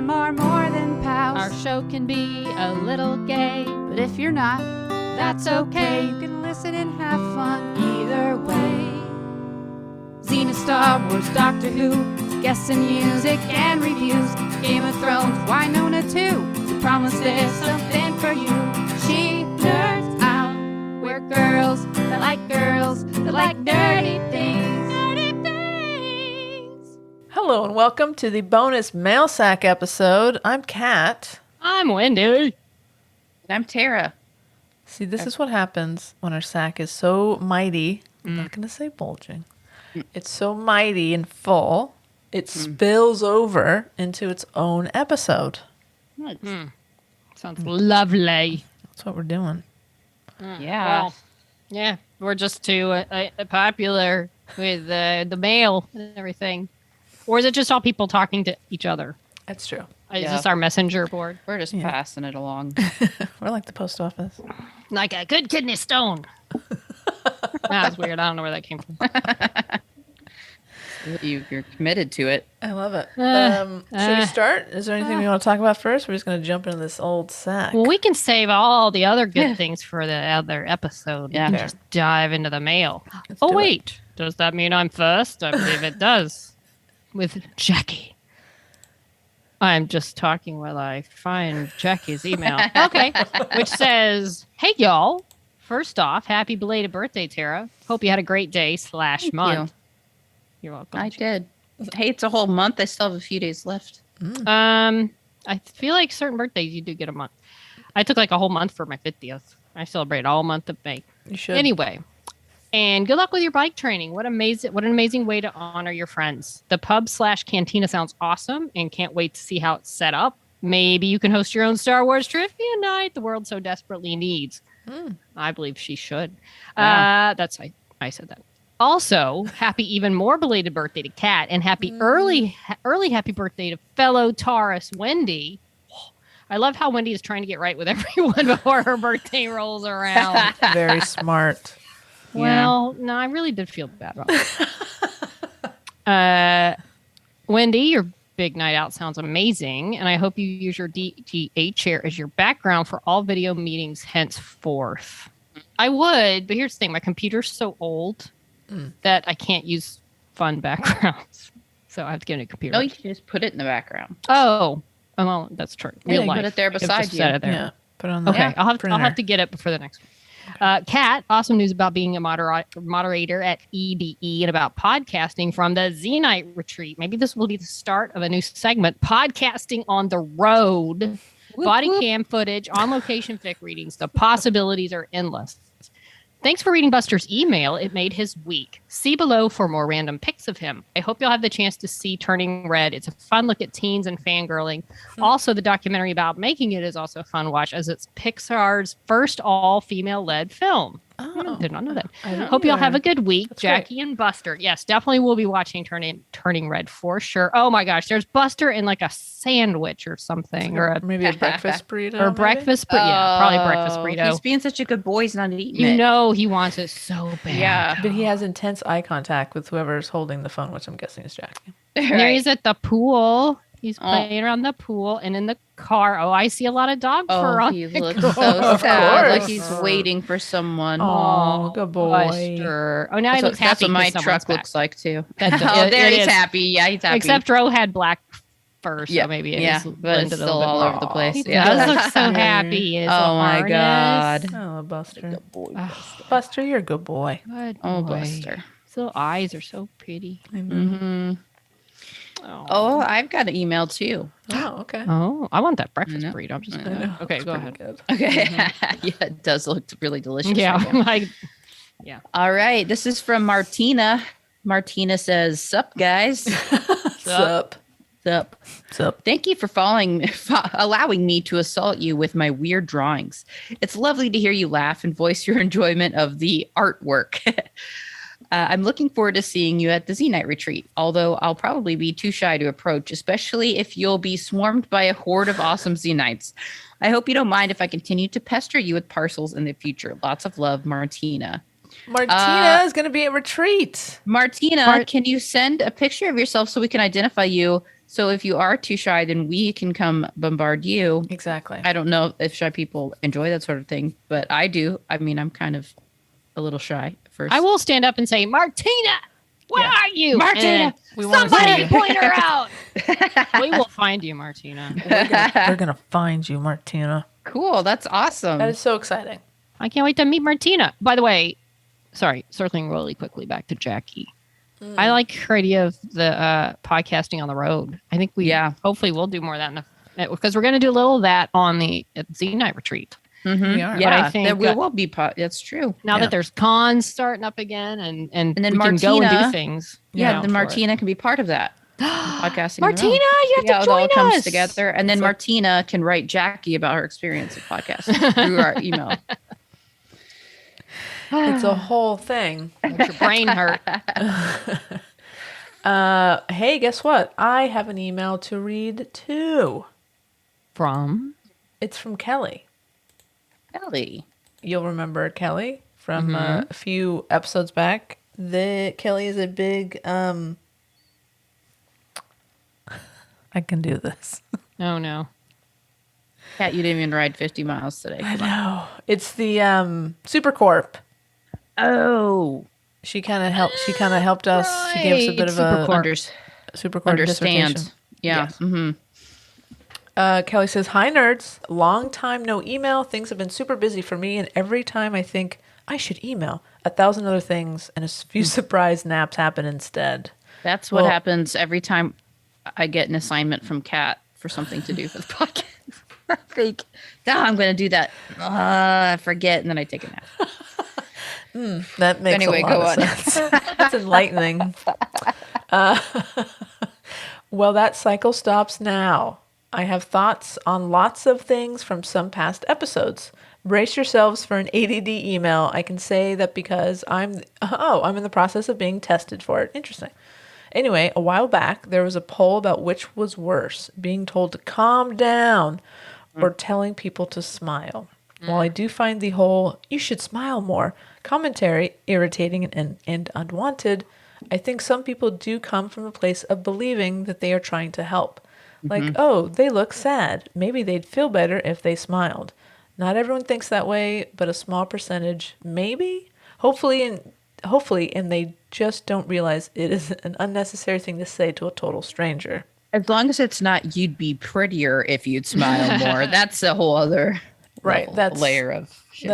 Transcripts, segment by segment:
them are more than pals. Our show can be a little gay, But if you're not, that's okay. you can listen and have fun either way. Xena, Star Wars, Doctor Who, guests and music and reviews. Game of Thrones, Winona too. We promise there's something for you. She nerds out. We're girls that like dirty things. Dirty things. Hello and welcome to the bonus mail sack episode. I'm Kat. I'm Wendy. I'm Tara. See, this is what happens when our sack is so mighty. I'm not going to say bulging. It's so mighty and full, it spills over into its own episode. Sounds lovely. That's what we're doing. Yeah. Well, yeah, we're just too popular with the mail and everything. Or is it just all people talking to each other? That's true. Is Yeah. this our messenger board? We're just passing it along. We're like the post office. Like a good kidney stone. That was weird. I don't know where that came from. You're committed to it. I love it. Should we start? Is there anything we want to talk about first? We're just going to jump into this old sack. Well, we can save all the other good things for the other episode. Yeah. And just dive into the mail. Let's Oh, do it. wait. Does that mean I'm first? I believe it does. With Jackie. I'm just talking while I find Jackie's email. Okay. Which says, hey, y'all. First off, happy belated birthday, Tara. Hope you had a great day / month. You're welcome. I did. Hey, it's a whole month. I still have a few days left. I feel like certain birthdays you do get a month. I took like a whole month for my 50th. I celebrate all month of May. You should. Anyway, and good luck with your bike training. What an amazing way to honor your friends. The pub / cantina sounds awesome and can't wait to see how it's set up. Maybe you can host your own Star Wars trivia night the world so desperately needs. I believe she should. Yeah. I said that. Also, happy even more belated birthday to Kat and happy early happy birthday to fellow Taurus Wendy. I love how Wendy is trying to get right with everyone before her birthday rolls around. Very smart. Well, no, I really did feel bad about it. Wendy, your big night out sounds amazing, and I hope you use your DGA chair as your background for all video meetings henceforth. I would, but here's the thing. My computer's so old that I can't use fun backgrounds. So I have to get a new computer. No, you can just put it in the background. Oh, well, that's true. Yeah, Real you life. put it there You have to beside you. set it there. Yeah. Put it on the Okay, I'll printer. have to get it before the next one. Kat, awesome news about being a moderator at EDE and about podcasting from the Z-Night retreat. Maybe this will be the start of a new segment, podcasting on the road. Body cam footage, on location fic readings. The possibilities are endless. Thanks for reading Buster's email. It made his week. See below for more random pics of him. I hope you'll have the chance to see Turning Red. It's a fun look at teens and fangirling. Also, the documentary about making it is also a fun watch as it's Pixar's first all-female led film. Oh. Did not know that. I didn't Hope y'all have a either. good week. That's Jackie and Buster. Yes, definitely we'll be watching Turning Red for sure. Oh my gosh, there's Buster in like a sandwich or something. Or Maybe a breakfast burrito. or breakfast burrito. Yeah, probably breakfast burrito. He's being such a good boy. He's not eating You it. know he wants it so bad. Yeah. But he has intense eye contact with whoever's holding the phone, which I'm guessing is Jackie. And there Right. he's at the pool. He's Oh. playing around the pool and in the car. Oh, I see a lot of dog fur Oh, on he the looks car. so Of sad. Like course. he's waiting for someone. Oh, good boy. Buster. Oh, now he looks happy. That's what my 'cause someone's truck back. looks like too. That does- Oh, it- there it he's is. happy. Yeah, he's happy. Except Ro had black fur, so yeah, maybe it yeah, is but it's blended a still little bit all more. over the place. He Yeah. does look so happy. in his Oh little my harness. God. Oh, Buster. Good boy. Buster, you're a good boy. Good Oh, boy. Buster. His little eyes are so pretty. Mm-hmm. Oh. Oh, I've got an email too. Oh, okay. Oh, I want that breakfast I know. burrito. I'm just I gonna. know. Okay, It's go pretty ahead. good. Okay. Yeah, it does look really delicious. Yeah, right now. like All right. This is from Martina. Martina says, "Sup, guys? Sup? Sup? Sup? Thank you for allowing me to assault you with my weird drawings. It's lovely to hear you laugh and voice your enjoyment of the artwork. I'm looking forward to seeing you at the Z-Night retreat, although I'll probably be too shy to approach, especially if you'll be swarmed by a horde of awesome Z-Nights. I hope you don't mind if I continue to pester you with parcels in the future. Lots of love, Martina." Martina is going to be at retreat. Martina, can you send a picture of yourself so we can identify you So if you are too shy, then we can come bombard you. Exactly. I don't know if shy people enjoy that sort of thing, but I do. I mean, I'm kind of a little shy at first. I will stand up and say, Martina, where are you? Martina, And we wanna see somebody you. point her out. We will find you, Martina. We're gonna find you, Martina. Cool. That's awesome. That is so exciting. I can't wait to meet Martina. By the way, sorry, circling really quickly back to Jackie. I like her idea of the podcasting on the road. I think hopefully we'll do more of that because we're going to do a little of that on the Z-Night retreat. Mm-hmm. We are. Yeah, but I think there will be. That's true. Now Yeah. that there's cons starting up again and then we can go and Martina- do things. Yeah, Yeah, then for Martina can be part of that. Podcasting. Martina, around. you have Yeah, to it all join comes us. together, and then It's like- Martina can write Jackie about her experience of podcasting through our email. It's a whole thing. Makes your brain hurt. Hey, guess what? I have an email to read too. From? It's from Kelly. Ellie. You'll remember Kelly from a few episodes back. Kelly is a big I can do this. Oh, no. Kat, you didn't even ride 50 miles today. I know. It's the Supercorp. Oh, She kind of helped us. She gave us a bit of a Supercorp understand. dissertation. Yeah. Yes. Mm-hmm. Kelly says, "Hi nerds, long time no email. Things have been super busy for me, and every time I think I should email, 1,000 other things and a few surprise naps happen instead." That's what Well- happens every time I get an assignment from Kat for something to do for the podcast. I think, I'm going to do that. I forget, and then I take a nap. That makes Anyway, a lot go of on. sense. That's enlightening. Well, that cycle stops now. I have thoughts on lots of things from some past episodes. Brace yourselves for an ADD email. I can say that because I'm in the process of being tested for it. Interesting. Anyway, a while back, there was a poll about which was worse, being told to calm down or telling people to smile. While I do find the whole "you should smile more" commentary irritating and unwanted, I think some people do come from a place of believing that they are trying to help. Like, oh, they look sad. Maybe they'd feel better if they smiled. Not everyone thinks that way, but a small percentage, maybe. Hopefully, and they just don't realize it is an unnecessary thing to say to a total stranger. As long as it's not, you'd be prettier if you'd smile more. That's a whole other Right, that's layer of shit.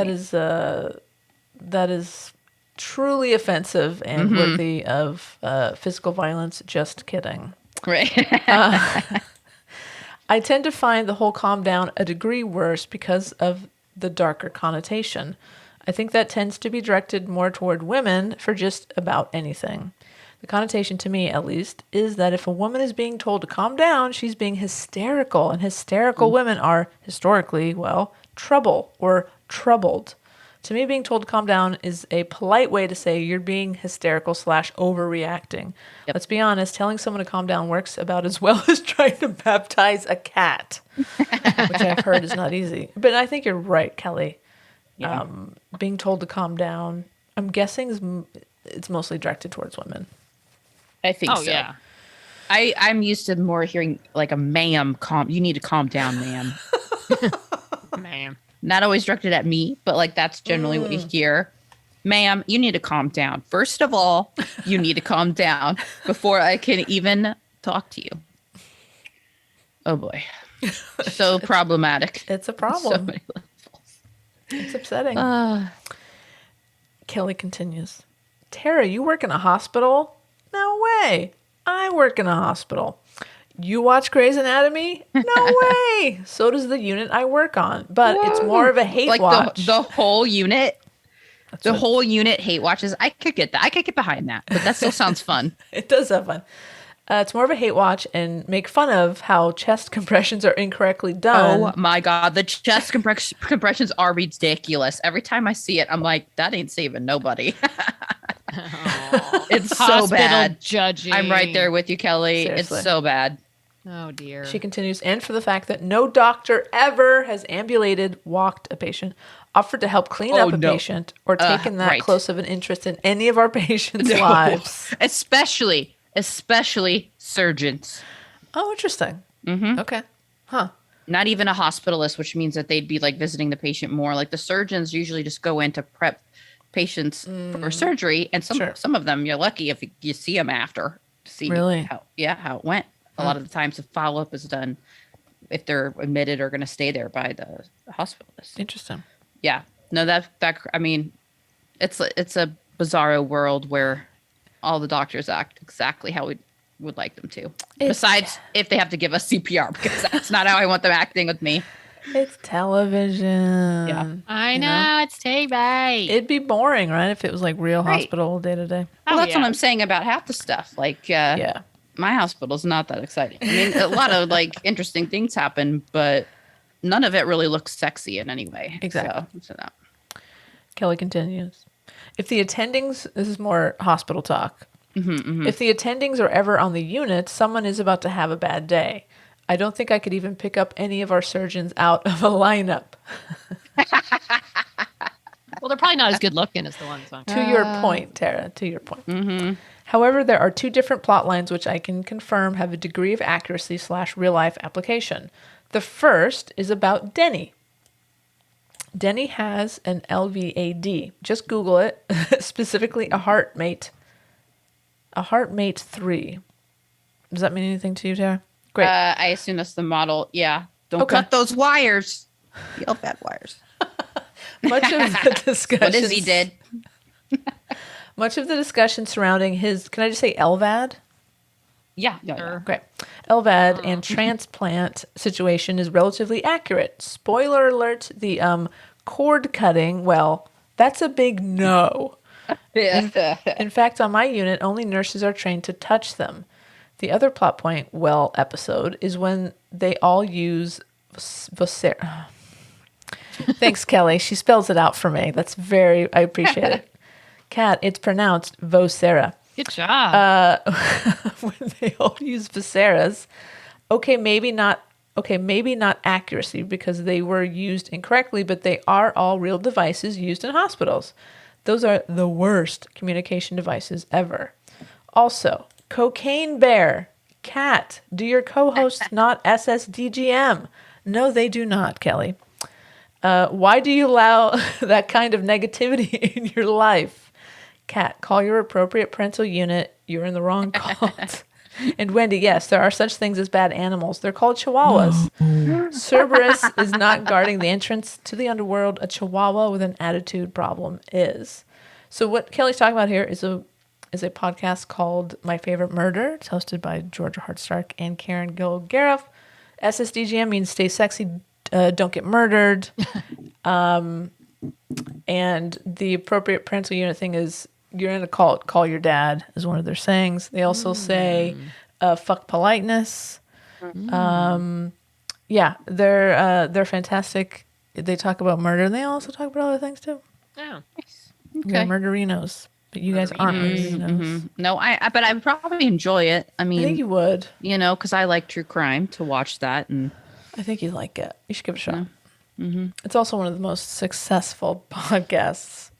That is truly offensive and worthy of physical violence. Just kidding. Right. I tend to find the whole calm down a degree worse because of the darker connotation. I think that tends to be directed more toward women for just about anything. The connotation, to me at least, is that if a woman is being told to calm down, she's being hysterical, and hysterical women are, historically, trouble or troubled. To me, being told to calm down is a polite way to say you're being hysterical / overreacting. Yep. Let's be honest, telling someone to calm down works about as well as trying to baptize a cat, which I've heard is not easy. But I think you're right, Kelly. Yeah. Being told to calm down, I'm guessing it's mostly directed towards women. I think Oh, so. yeah. I'm used to more hearing like a ma'am, you need to calm down, ma'am. Man. Not always directed at me, but like that's generally what you hear. Ma'am, you need to calm down. First of all, you need to calm down before I can even talk to you. Oh boy. So problematic. It's a So problem. many It's upsetting. levels. Kelly continues. Tara, you work in a hospital? No way. I work in a hospital. You watch Grey's Anatomy? No way. So does the unit I work on. But it's more of a hate Like watch. the whole unit. The what- whole unit hate watches. I could get that. I could get behind that. But that still sounds fun. It does have fun. It's more of a hate watch and make fun of how chest compressions are incorrectly done. Oh my God. The chest compressions are ridiculous. Every time I see it, I'm like, that ain't saving nobody. It's so Hospital bad. judging. I'm right there with you, Kelly. Seriously. It's so bad. Oh, dear. She continues, and for the fact that no doctor ever has ambulated, walked a patient, offered to help clean up a no. patient, or taken that right. close of an interest in any of our patients' No. lives. Especially surgeons. Oh, interesting. Mm-hmm. Okay. Huh. Not even a hospitalist, which means that they'd be like visiting the patient more. Like the surgeons usually just go in to prep patients for surgery, and some of them you're lucky if you see them after to see Really? how it went. A lot of the times, the follow up is done if they're admitted or going to stay there by the hospitalist. Interesting. Yeah, no, that I mean, it's a bizarro world where all the doctors act exactly how we would like them to. Besides, if they have to give us CPR, because that's not how I want them acting with me. It's television. Yeah. I know, it's TV. It'd be boring, right? If it was like real hospital day to day. Well, that's what I'm saying about half the stuff. Like, Yeah. my hospital's not that exciting. I mean, a lot of like interesting things happen, but none of it really looks sexy in any way. Exactly. So no. Kelly continues. If the attendings, this is more hospital talk. If the attendings are ever on the unit, someone is about to have a bad day. I don't think I could even pick up any of our surgeons out of a lineup. Well, they're probably not as good looking as the ones on. To your point, Tara, to your point. However, there are two different plot lines which I can confirm have a degree of accuracy / real life application. The first is about Denny. Denny has an LVAD. Just Google it. Specifically, a heartmate. A heartmate 3. Does that mean anything to you, Tara? Great. I assume that's the model. Yeah. Don't Okay. cut those wires. The LVAD wires. Much of the discussion. What is he did? Much of the discussion surrounding his, can I just say LVAD? Yeah. Great. LVAD and transplant situation is relatively accurate. Spoiler alert, the cord cutting, well, that's a big no. In fact, on my unit, only nurses are trained to touch them. The other plot point, episode, is when they all use Vocera. Thanks, Kelly. She spells it out for me. I appreciate it. Kat, it's pronounced Vocera. Good job. When they all use Voceras, maybe not accuracy because they were used incorrectly, but they are all real devices used in hospitals. Those are the worst communication devices ever. Also, cocaine bear. Kat, do your co-hosts not SSDGM? No, they do not, Kelly. Why do you allow that kind of negativity in your life? Kat, call your appropriate parental unit. You're in the wrong cult. And Wendy, yes, there are such things as bad animals. They're called chihuahuas. Cerberus is not guarding the entrance to the underworld. A chihuahua with an attitude problem is. So what Kelly's talking about here is a podcast called My Favorite Murder. It's hosted by Georgia Hardstark and Karen Gilgareff. SSDGM means stay sexy, don't get murdered. And the appropriate parental unit thing is you're in a cult, call your dad is one of their sayings. They also say fuck politeness. Yeah, they're fantastic. They talk about murder and they also talk about other things too. Yeah. They're murderinos. But you guys aren't murderinos. No, but I would probably enjoy it. I mean, I think you would. Because I like true crime to watch that. And I think you'd like it. You should give it a shot. It's also one of the most successful podcasts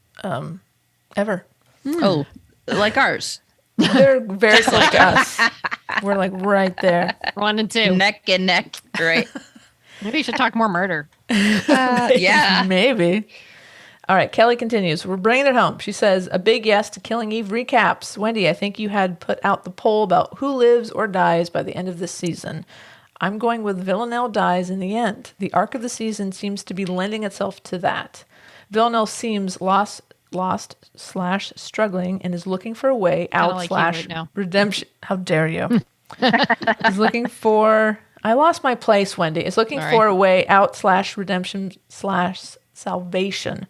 ever. Oh, like ours. They're very like us. We're like right there. 1 and 2. Neck and neck. Right. Maybe you should talk more murder. Yeah. Maybe. All right. Kelly continues. We're bringing it home. She says, a big yes to Killing Eve recaps. Wendy, I think you had put out the poll about who lives or dies by the end of this season. I'm going with Villanelle dies in the end. The arc of the season seems to be lending itself to that. Villanelle seems lost / struggling and is looking for a way out like / right now. redemption. How dare you? Is looking for, I lost my place, Wendy. Is looking Sorry. for a way out / redemption / salvation.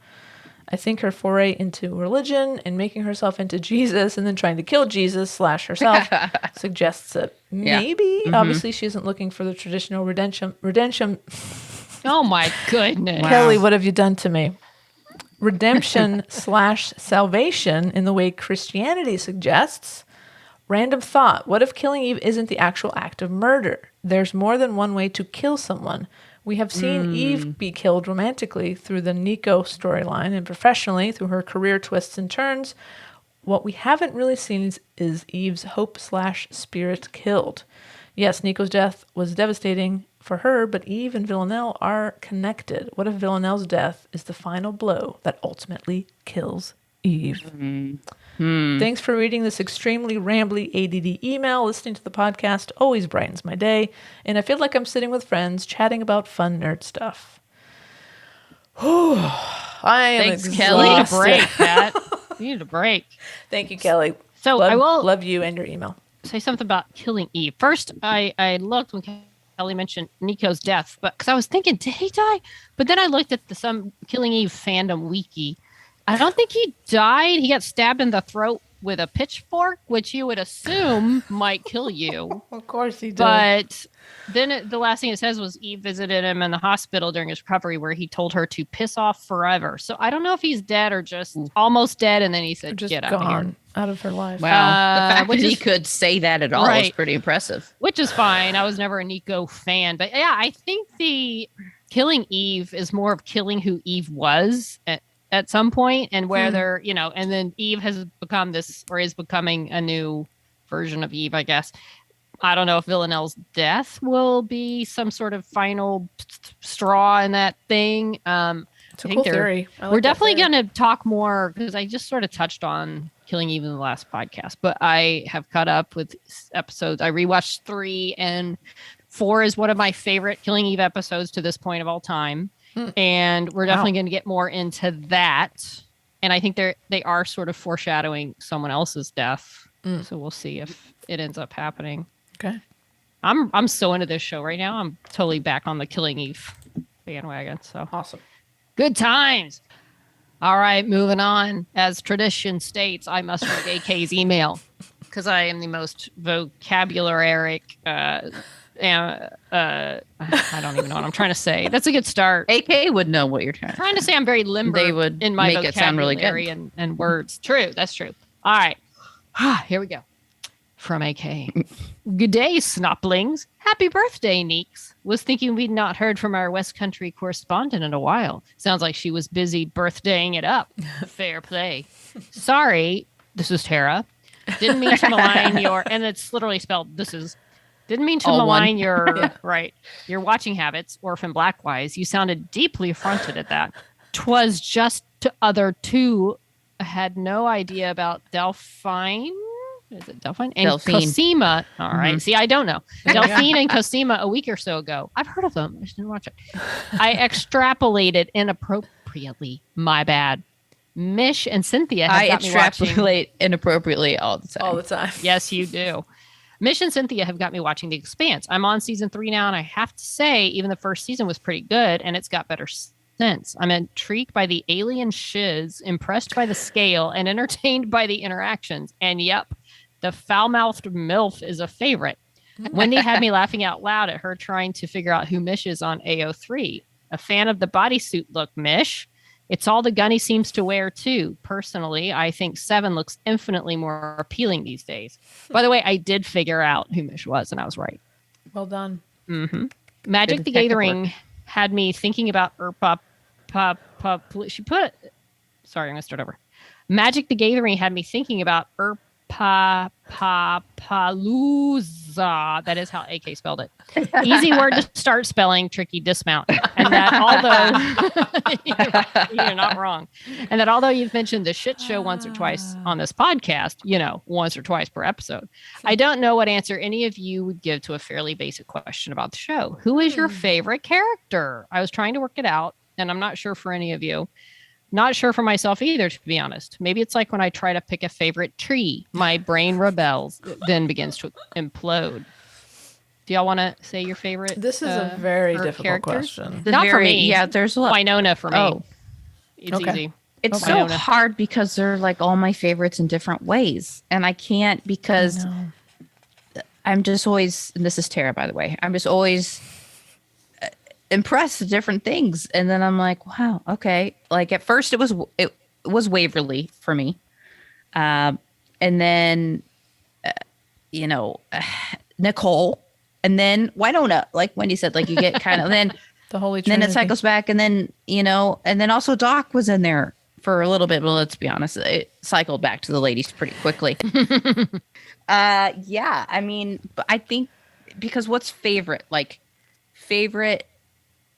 I think her foray into religion and making herself into Jesus and then trying to kill Jesus / herself suggests it. Maybe. Obviously, she isn't looking for the traditional redemption. Oh my goodness. Kelly, what have you done to me? Redemption / salvation in the way Christianity suggests. Random thought. What if killing Eve isn't the actual act of murder? There's more than one way to kill someone. We have seen Eve be killed romantically through the Nico storyline and professionally through her career twists and turns. What we haven't really seen is Eve's hope / spirit killed. Yes, Nico's death was devastating for her, but Eve and Villanelle are connected. What if Villanelle's death is the final blow that ultimately kills Eve? Thanks for reading this extremely rambly ADD email. Listening to the podcast always brightens my day, and I feel like I'm sitting with friends chatting about fun nerd stuff. I am Thanks, exhausted. Kelly. You need a break, Pat. You need a break. Thank you, Kelly. So love, I will love you and your email. say something about killing Eve. First, I looked when Kelly mentioned Nico's death, but because I was thinking, did he die? But then I looked at some Killing Eve fandom wiki. I don't think he died. He got stabbed in the throat with a pitchfork, which you would assume might kill you. Of course he did. But then the last thing it says was Eve visited him in the hospital during his recovery where he told her to piss off forever. So I don't know if he's dead or just almost dead. And then he said, just get out of here. gone out of her life. Wow. The fact which that he is- could say that at all is Right. pretty impressive. Which is fine. I was never a Nico fan. But yeah, I think the killing Eve is more of killing who Eve was at some point, and whether, and then Eve has become this, or is becoming a new version of Eve, I guess. I don't know if Villanelle's death will be some sort of final straw in that thing. It's a I think cool theory. I like we're that definitely theory. going to talk more because I just sort of touched on Killing Eve in the last podcast, but I have caught up with episodes. I rewatched 3, and 4 is one of my favorite Killing Eve episodes to this point of all time. And we're definitely going to get more into that. And I think they are sort of foreshadowing someone else's death. So we'll see if it ends up happening. Okay. I'm so into this show right now. I'm totally back on the Killing Eve bandwagon. So Awesome. good times. All right, moving on. As tradition states, I must read AK's email because I am the most vocabularic. I don't even know what I'm trying to say. That's a good start. AK would know what you're Trying to say I'm very limber They would in my make it sound really good. vocabulary and words. True, that's true. All right, here we go. From AK. Good day, Snoplings. Happy birthday, Neeks. Was thinking we'd not heard from our West Country correspondent in a while. Sounds like she was busy birthdaying it up. Fair play. Sorry, this is Tara. Didn't mean to malign your, and it's literally spelled didn't mean to All malign one. your, your watching habits, Orphan Blackwise. You sounded deeply affronted at that. 'Twas just to other two had no idea about Delphine. Is it Delphine? And Delphine. Cosima. All right. See, I don't know. Delphine and Cosima a week or so ago. I've heard of them. I just didn't watch it. I extrapolated inappropriately. My bad. Mish and Cynthia have I got me watching. extrapolate inappropriately all the time. All the time. Yes, you do. Mish and Cynthia have got me watching The Expanse. I'm on season 3 now, and I have to say, even the first season was pretty good, and it's got better since. I'm intrigued by the alien shiz, impressed by the scale, and entertained by the interactions. And yep, the foul-mouthed MILF is a favorite. Wendy had me laughing out loud at her trying to figure out who Mish is on AO3. A fan of the bodysuit look, Mish. It's all the gun he seems to wear, too. Personally, I think 7 looks infinitely more appealing these days. By the way, I did figure out who Mish was, and I was right. Well done. Mm-hmm. Magic Good the detective Gathering had me thinking about she put it. Sorry, I'm going to start over. Magic the Gathering had me thinking about Earp-a-palooza. That is how AK spelled it. Easy word to start spelling, tricky dismount. And that although you're not wrong, and that although you've mentioned the shit show once or twice on this podcast, once or twice per episode, I don't know what answer any of you would give to a fairly basic question about the show. Who is your favorite character? I was trying to work it out, and I'm not sure for any of you. Not sure for myself either, to be honest. Maybe it's like when I try to pick a favorite tree, my brain rebels, then begins to implode. Do y'all want to say your favorite? This is a very or difficult characters? question. The Not for me. Yeah, there's a lot. Winona for me. Oh. It's Okay. easy. It's Okay. so Winona. hard because they're like all my favorites in different ways. And I can't because I'm just always, and this is Tara, by the way, I'm just always impressed at different things. And then I'm like, wow, okay. Like at first it was Waverly for me. And then, Nicole, and then Winona, like Wendy said, like you get kind of, then The Holy and then Trinity. it cycles back, and then and then also Doc was in there for a little bit, but let's be honest, it cycled back to the ladies pretty quickly. Yeah, I mean, but I think because what's favorite? Like favorite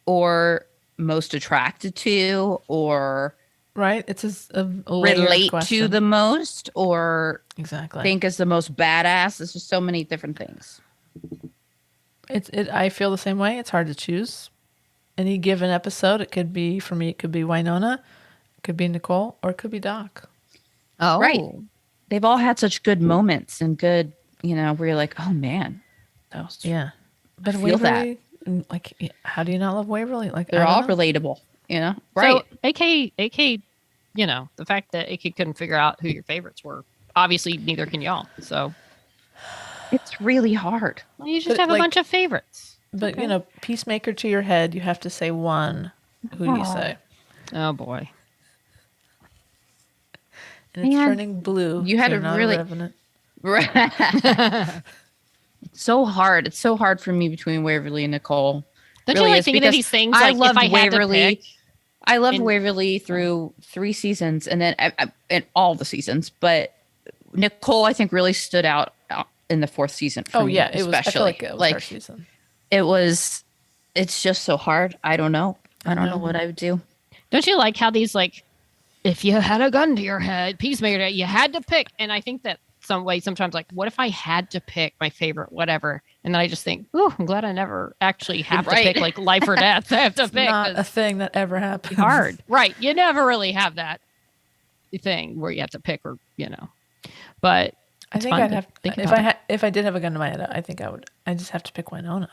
or most attracted to or Right? It's a layered relate question. to the most or Exactly. think is the most badass. There's just so many different things. I feel the same way. It's hard to choose. Any given episode, it could be, for me, it could be Winona, it could be Nicole, or it could be Doc. Oh, Right. They've all had such good moments and good, where you're like, oh man, those, Yeah. But feel that. Waverly, like, how do you not love Waverly? Like, they're I don't all know. relatable, So right? AK, the fact that AK couldn't figure out who your favorites were. Obviously, neither can y'all. So It's really hard. well, you just But, have a like- bunch of favorites. But, Okay. Peacemaker to your head, you have to say one. Who do you say? Oh boy. And it's Man, turning blue. you had so to you're not really- a revenant. It's so hard. It's so hard for me between Waverly and Nicole. Don't Really you like is, thinking of because these things? I Like loved if I had Waverly. to pick, I loved And- Waverly through 3 seasons, and then in all the seasons. But Nicole, I think, really stood out in the 4th season. For Oh, me, yeah. It was, I feel especially like it was her season. it was. It's just so hard. I don't know. I don't know what I would do. don't you like how these like, if you had a gun to your head, Peacemaker, you had to pick. And I think that sometimes like, what if I had to pick my favorite, whatever? And then I just think, oh, I'm glad I never actually have to Right. pick like life or death. I have to pick. Not 'cause a thing that ever happened. it's hard, right? You never really have that thing where you have to pick, or But I it's think fun I'd to have think if about if I did have a gun to my head, I think I would. I just have to pick Winona.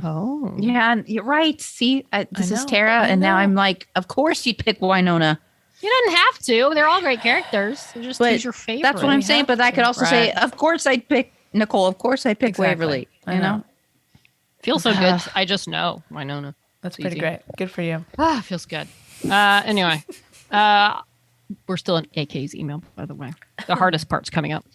Oh, Yeah, and you're right. See, this is know, Tara, I and now know. I'm like, of course you'd pick Winona. you didn't have to. They're all great characters. So just But choose your favorite. That's what I'm We saying. have But I could to. also say, Right. of course I'd pick Nicole. Of course I'd pick Exactly. Waverly. I You know. know? Feels so good. I just know Winona. That's It's pretty easy. great. Good for you. Feels good. Anyway, we're still in AK's email, by the way. The hardest part's coming up.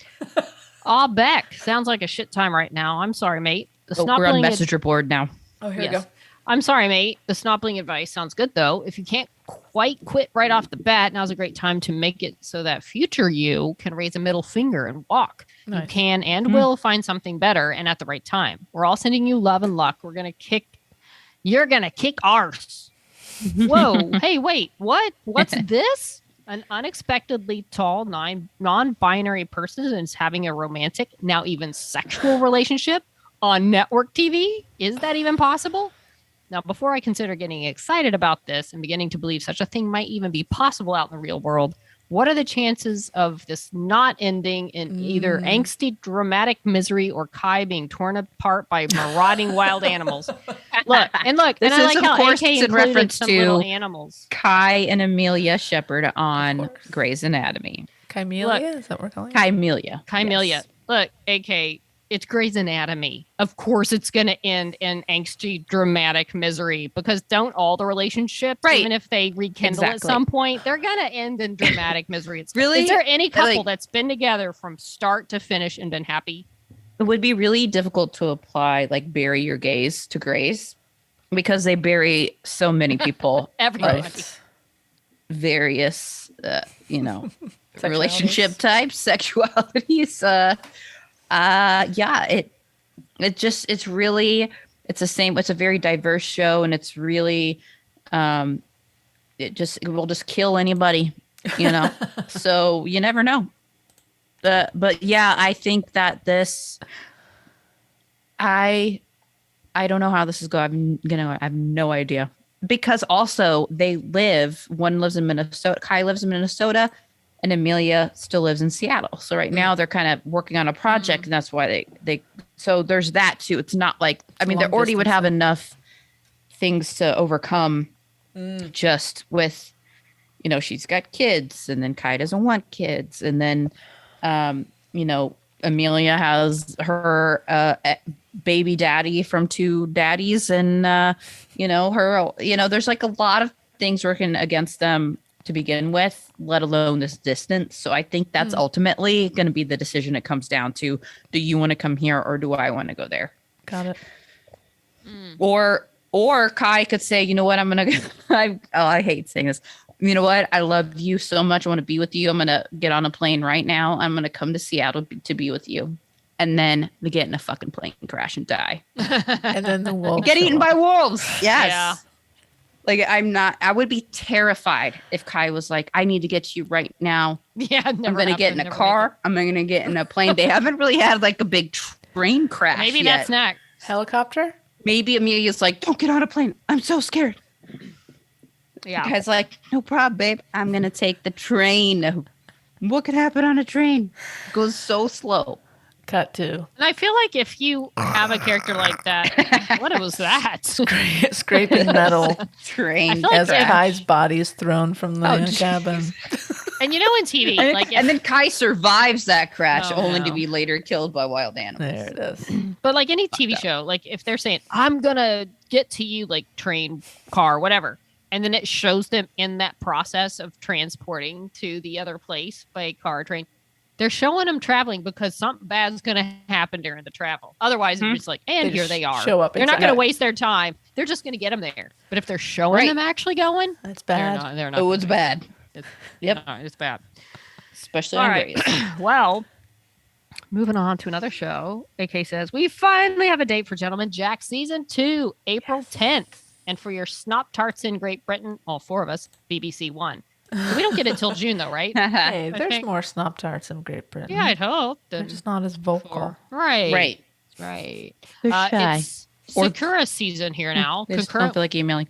Aw, Beck. Sounds like a shit time right now. I'm sorry, mate. The Oh, we're on snobbling messenger board now. Oh, here Yes. I'm sorry, mate. The snobbling advice sounds good, though. If you can't quite quit right off the bat, now's a great time to make it so that future you can raise a middle finger and walk. You Nice. can and will find something better and at the right time. We're all sending you love and luck. You're going to kick arse. Whoa. Hey, wait. What? What's this? An unexpectedly tall non-binary person is having a romantic, now even sexual relationship on network TV? Is that even possible? Now, before I consider getting excited about this and beginning to believe such a thing might even be possible out in the real world, what are the chances of this not ending in either angsty, dramatic misery or Kai being torn apart by marauding wild animals? Look, and This I is, like of how course, AK in included reference some little to animals. Kai and Amelia Shepherd on course. Grey's Anatomy. Chimelia, is that what we're calling it? Kymelia. Kymelia. Yes. Look, AK, it's Grey's Anatomy. Of course it's going to end in angsty, dramatic misery because don't all the relationships, Right. even if they rekindle at Exactly. some point, they're going to end in dramatic misery. It's, Really? Is there any couple Like- that's been together from start to finish and been happy? It would be really difficult to apply like bury your gays to Grey's because they bury so many people, Everybody. Right. various, relationship types, sexualities. Yeah, it's the same. It's a very diverse show, and it's really, it will just kill anybody, so you never know. But yeah, I think that I don't know how this is going. I have no idea because also one lives in Minnesota. Kai lives in Minnesota and Amelia still lives in Seattle. So right now they're kind of working on a project and that's why so there's that too. It's not like, I mean, they long already would distance. have enough things to overcome just with, she's got kids and then Kai doesn't want kids. And then, Amelia has her baby daddy from 2 daddies and, there's like a lot of things working against them to begin with, let alone this distance. So I think that's ultimately going to be the decision it comes down to. Do you want to come here or do I want to go there? Got it. Or Kai could say, you know what, I'm going to, I hate saying this. You know what? I love you so much. I want to be with you. I'm going to get on a plane right now. I'm going to come to Seattle to be with you. and then they get in a fucking plane crash and die. And then the wolves Get show eaten up. by wolves. Yes. Yeah. Like I would be terrified if Kai was like, I need to get to you right now. Yeah, I'm going to get in a car. I'm going to get in a plane. They haven't really had like a big train crash Maybe yet. that's next. Helicopter? Maybe Amelia's like, don't get on a plane. I'm so scared. Yeah. Kai's like, no problem, babe. I'm going to take the train. What could happen on a train? It goes so slow. Cut to And I feel like if you have a character like that, what was that? scraping metal Train. I feel like as if- Kai's body is thrown from the Oh, cabin. And you know, in TV, And, like, and then Kai survives that crash, Oh, only no. to be later killed by wild animals. There it is. but like any TV up. show, like if they're saying, "I'm gonna get to you," like train, car, whatever, and then it shows them in that process of transporting to the other place by car, or train. They're showing them traveling because something bad's going to happen during the travel. Otherwise, Hmm. it's just like, and They here just they are. show up They're not inside. going to waste their time. They're just going to get them there. But if they're showing Right. them actually going, That's they're bad. not. They're not. Oh, gonna it's make bad. it. Yep. No, it's bad. Especially All on right. Grace. Well, moving on to another show. AK says, we finally have a date for Gentleman Jack Season 2, April 10th. And for your snop tarts in Great Britain, all four of us, BBC One. So we don't get it till June, though, right? Hey, I there's think- more snop tarts in Great Britain. Yeah, I'd hope. They're just not as vocal. Right. Right. Right. They're shy. It's Or- Sakura season here now. They just don't Concurrent, feel like emailing.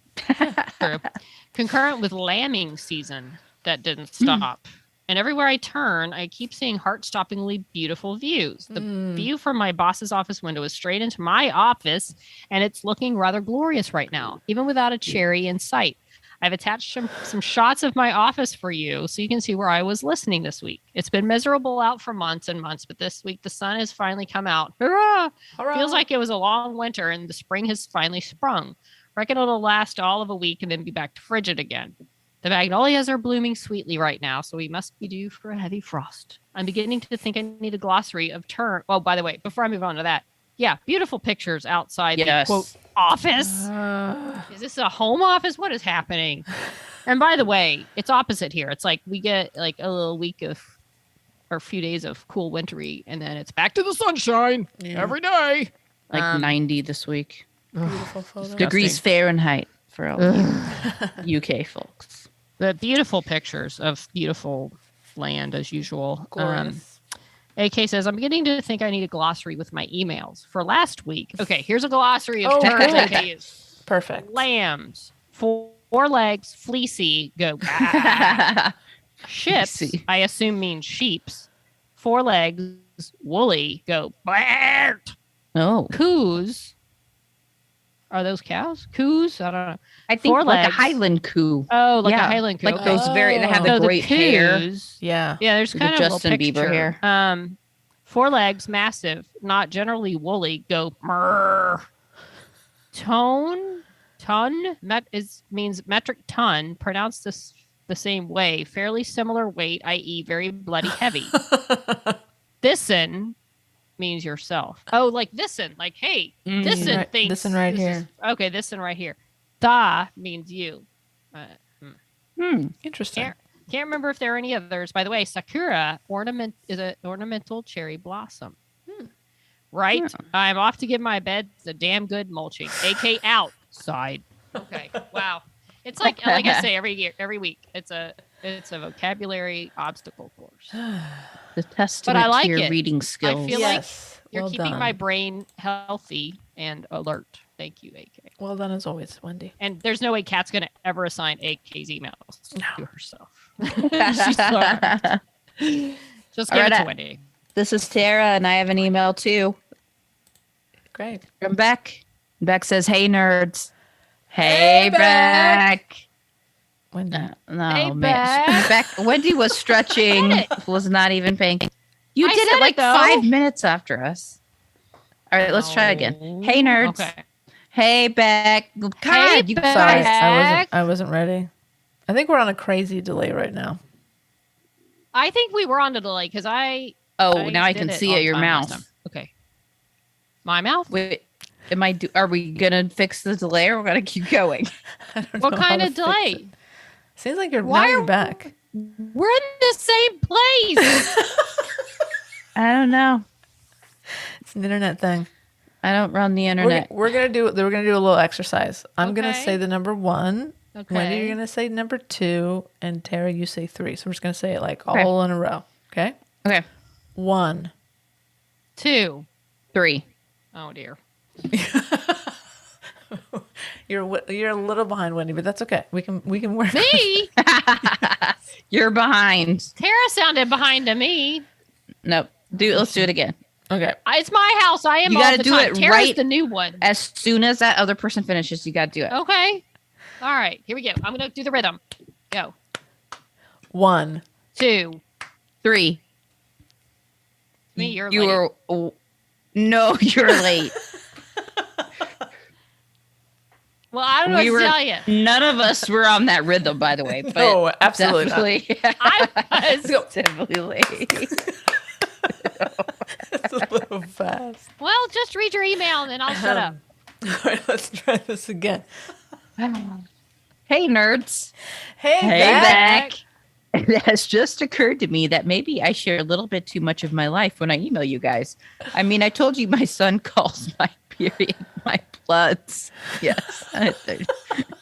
concurrent with lambing season that didn't stop. And everywhere I turn, I keep seeing heart-stoppingly beautiful views. The view from my boss's office window is straight into my office, and it's looking rather glorious right now, even without a cherry in sight. I've attached some shots of my office for you so you can see where I was listening this week. It's been miserable out for months and months, but this week the sun has finally come out. Hurrah! Hurrah. Feels like it was a long winter and the spring has finally sprung. Reckon it'll last all of a week and then be back to frigid again. The magnolias are blooming sweetly right now, so we must be due for a heavy frost. I'm beginning to think I need a glossary of term. Oh, by the way, before I move on to that, yeah, beautiful pictures outside Yes. the quote office. Is this a home office? What is happening? And by the way, it's opposite here. It's like we get like a little week of or a few days of cool wintry, and then it's back to the sunshine every day. Like 90 this week. Beautiful photo. Degrees Fahrenheit for all you UK folks. The beautiful pictures of beautiful land as usual. Glorious. AK says, I'm beginning to think I need a glossary with my emails. For last week, okay, here's a glossary of Oh, terms good. AK uses. Perfect. Lambs, four legs, fleecy, go. "Bah." Ships, Fleecy. I assume means sheeps. 4 legs, woolly, go. "Bart." Oh, Coos, are those cows? Coos? I don't know. I think 4 like a legs. Highland coo. Oh, like Yeah, a Highland coo. Like okay. those very, they have Oh. the So great hair. coos- Yeah. Yeah, there's The kind of Justin a little Bieber picture. hair. 4 legs, massive, not generally woolly. Go murr. Ton means metric ton. Pronounced this the same way. Fairly similar weight, i.e., very bloody heavy. This'n means yourself. Oh, like this'n, like hey, this'n Right, thinks this'n right this here. is- okay, this'n right here. Tha means you. Interesting. Can't remember if there are any others. By the way, sakura is an ornamental cherry blossom. Right? I'm off to give my bed a damn good mulching. AK outside. Okay. Wow. It's like I say every week. It's a vocabulary obstacle course. The testament But I like to your it. reading skills. feel like You're well keeping done. my brain healthy and alert. Thank you, AK. Well done as always, Wendy. And there's no way Kat's going to ever assign AK's emails to herself. She's sorry. Just give All it right, to Wendy. This is Tara, and I have an email too Great. from Beck. Beck says, "Hey nerds, hey, Beck." Wendy. No, Hey, man, Beck. Wendy was stretching, was not even paying. You I did said it like it, though. 5 minutes after us. All right, let's try again. Hey nerds, Okay. hey Beck. God, Hey, you Beck. Sorry, guys. I wasn't ready. I think we're on a crazy delay right now. I think we were on the delay because I. Oh, now I did can it see on it. Your time last mouth. time. Okay. My mouth? Wait, are we gonna fix the delay, or we're gonna keep going? I don't What know how kind to of fix delay? it. Seems like you're Why now you're are- back. We're in the same place. I don't know. It's an internet thing. I don't run the internet. We're gonna do a little exercise. I'm gonna Okay. say the number 1. Okay. Wendy, you're gonna say number 2, and Tara, you say 3. So we're just gonna say it like all in a row. Okay. Okay. 1. 2. 3. Oh dear. You're a little behind, Wendy, but that's okay. We can work. Me? You're behind. Tara sounded behind to me. Nope. Let's do it again. Okay. It's my house. I am You all gotta the do time. it Tara's right- the new one. As soon as that other person finishes, you got to do it. Okay. All right. Here we go. I'm going to do the rhythm. Go. 1. 2. 3. Me, you're You late. were. No, you're late. Well, I don't know what to tell you. None of us were on that rhythm, by the way. But No, absolutely not. definitely, I was. definitely late. It's a little fast. Well, just read your email and then I'll shut up. All right, let's try this again. Hey, nerds. Hey, back. It has just occurred to me that maybe I share a little bit too much of my life when I email you guys. I mean, I told you my son calls my period my bloods. Yes, I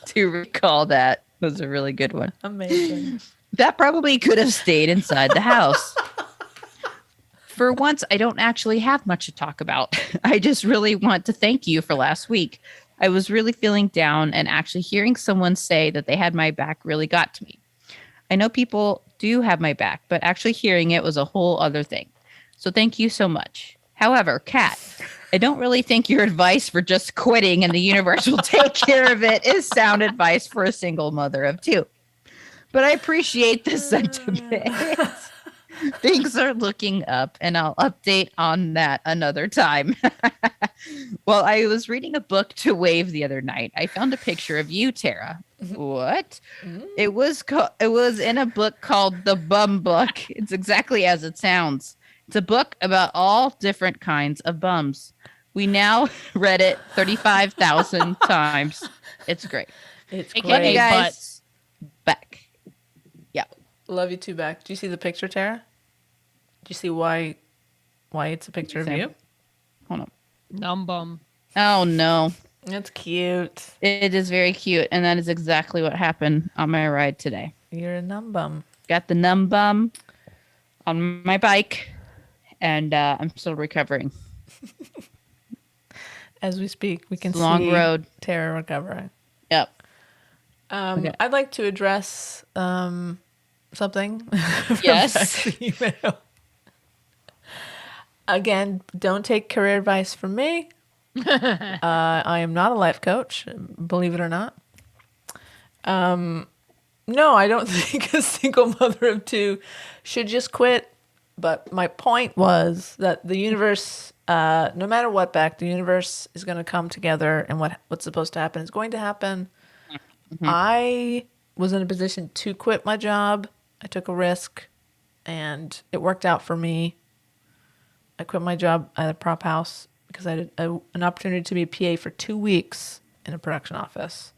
do recall that. It was a really good one. Amazing. That probably could have stayed inside the house. For once, I don't actually have much to talk about. I just really want to thank you for last week. I was really feeling down, and actually hearing someone say that they had my back really got to me. I know people do have my back, but actually hearing it was a whole other thing. So thank you so much. However, Kat, I don't really think your advice for just quitting and the universe will take care of it is sound advice for a single mother of 2. But I appreciate the sentiment. Things are looking up, and I'll update on that another time. Well, I was reading a book to wave the other night. I found a picture of you, Tara. What? It was in a book called The Bum Book. It's exactly as it sounds. It's a book about all different kinds of bums. We now read it 35,000 times. It's great. It's AKA great. Love you guys. butts. Back. Yeah. Love you too, back. Do you see the picture, Tara? Do you see why it's a picture of Same. you? Hold on. Num bum. Oh, no. It's cute. It is very cute, and that is exactly what happened on my ride today. You're a numb bum. Got the numb bum on my bike, and I'm still recovering. As we speak, we can It's a long see road. Tara recovering. Yep. Okay. I'd like to address something. from Yes. Beck's email. Again, don't take career advice from me. I am not a life coach, believe it or not. No, I don't think a single mother of 2 should just quit. But my point was that the universe, no matter what, Beck, the universe is going to come together, and what's supposed to happen is going to happen. Mm-hmm. I was in a position to quit my job. I took a risk, and it worked out for me. I quit my job at a prop house because I had an opportunity to be a PA for 2 weeks in a production office.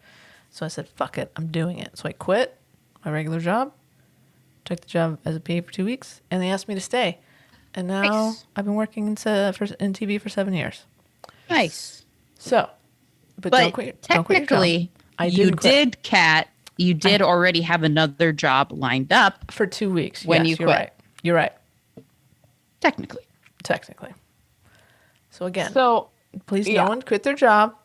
So I said, fuck it, I'm doing it. So I quit my regular job, took the job as a PA for 2 weeks, and they asked me to stay. And now Nice. I've been working in TV for 7 years. Nice. So, but But don't quit. Don't quit your job. technically, I you didn't quit. did, Kat. You did already have another job lined up. For 2 weeks. When Yes, you you're quit. right. You're right. Technically. Technically. So again, So please yeah. no one quit their job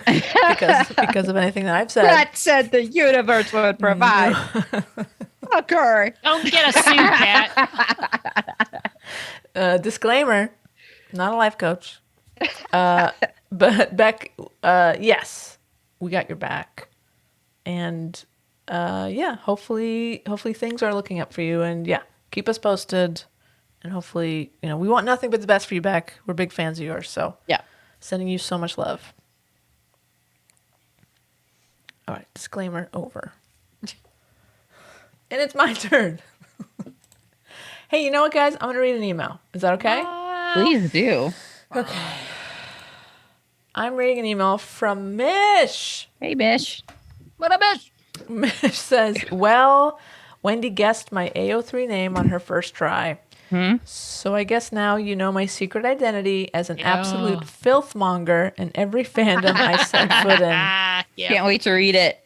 because of anything that I've said. That said the universe would provide. Okay. Don't get a suit, Kat. Disclaimer, not a life coach. But Beck, yes, we got your back. And yeah, hopefully things are looking up for you. And yeah, keep us posted. And hopefully, we want nothing but the best for you, Beck. We're big fans of yours. So Yeah. sending you so much love. All right, disclaimer over. And it's my turn. Hey, you know what, guys? I'm going to read an email. Is that okay? Please do. I'm reading an email from Mish. Hey, Bish. What a bitch. Mish says, well, Wendy guessed my AO3 name on her first try. So I guess now you know my secret identity as an Yeah. absolute filthmonger in every fandom I set foot in. Can't wait to read it.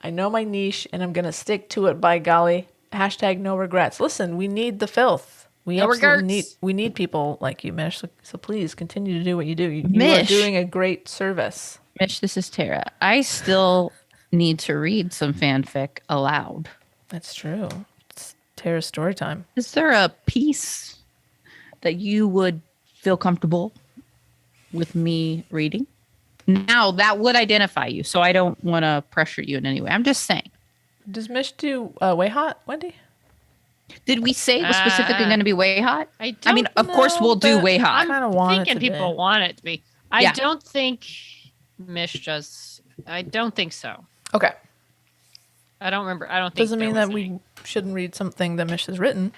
I know my niche, and I'm going to stick to it, by golly. Hashtag no regrets. Listen, we need the filth. We No absolutely regrets. need people like you, Mish. So please continue to do what you do. You are Mish. doing a great service. Mitch, this is Tara. I still need to read some fanfic aloud. That's true. It's Tara's story time. Is there a piece that you would feel comfortable with me reading? Now, that would identify you, so I don't want to pressure you in any way. I'm just saying. Does Mish do Way Hot, Wendy? Did we say it was specifically going to be Way Hot? I mean, of course, we'll do Way Hot. I kind of want it thinking to people be. want it to be. I Yeah. don't think Mish does. I don't think so. Okay. I don't remember. I don't think Doesn't there mean was that any. we shouldn't read something that Mish has written